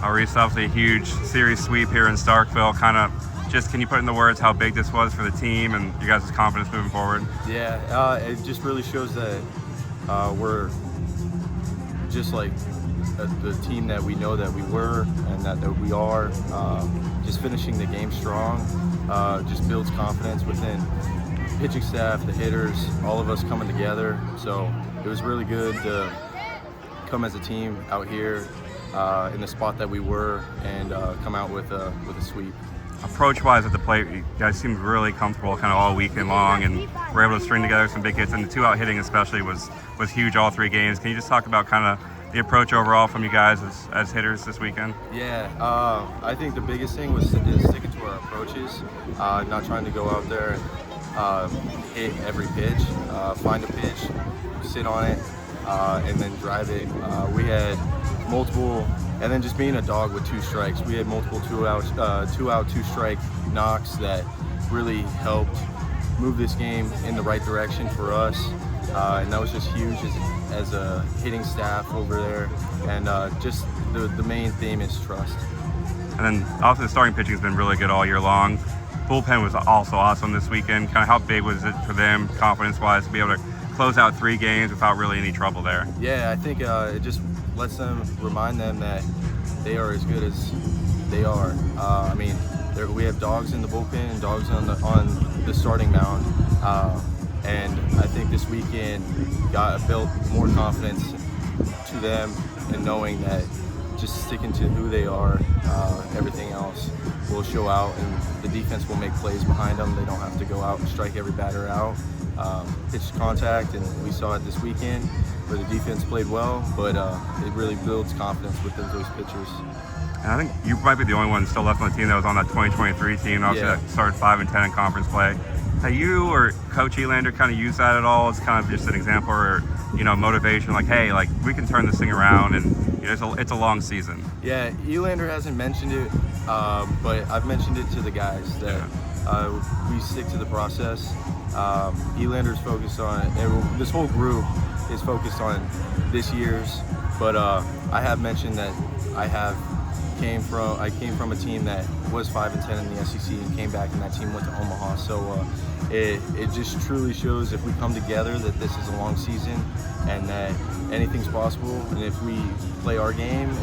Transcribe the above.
Reese, obviously a huge series sweep here in Starkville. Kind of just, can you put into words how big this was for the team and you guys' confidence moving forward? Yeah, it just really shows that we're just like the team that we know that we were and that we are. Just finishing the game strong just builds confidence within pitching staff, the hitters, all of us coming together. So it was really good to come as a team out here in the spot that we were and come out with a sweep. Approach-wise at the plate, you guys seemed really comfortable kind of all weekend long and were able to string together some big hits, and the two-out hitting especially was huge all 3 games. Can you just talk about kind of the approach overall from you guys as hitters this weekend? Yeah, I think the biggest thing was sticking to our approaches, not trying to go out there and hit every pitch, find a pitch, sit on it, and then drive it. We had multiple, and then just being a dog with 2 strikes, we had multiple 2-strike knocks that really helped move this game in the right direction for us. And that was just huge as a hitting staff over there. And just the main theme is trust. And then also the starting pitching has been really good all year long. Bullpen was also awesome this weekend. Kind of how big was it for them, confidence-wise, to be able to close out 3 games without really any trouble there? Yeah, I think it just lets them remind them that they are as good as they are. I mean, we have dogs in the bullpen and dogs on the starting mound. And I think this weekend built more confidence to them and knowing that just sticking to who they are, everything else will show out and the defense will make plays behind them. They don't have to go out and strike every batter out. Pitch contact, and we saw it this weekend where the defense played well, but it really builds confidence within those pitchers. And I think you might be the only one still left on the team that was on that 2023 team, obviously that started 5-10 in conference play. Have you or Coach Elander kind of used that at all as kind of just an example or, motivation, like, hey, like we can turn this thing around and it's a long season? Yeah, Elander hasn't mentioned it, but I've mentioned it to the guys that we stick to the process. Elander's focused on it. This whole group is focused on this year's, but I have mentioned that I came from a team that was 5-10 in the SEC and came back, and that team went to Omaha. So it just truly shows if we come together that this is a long season and that anything's possible, and if we play our game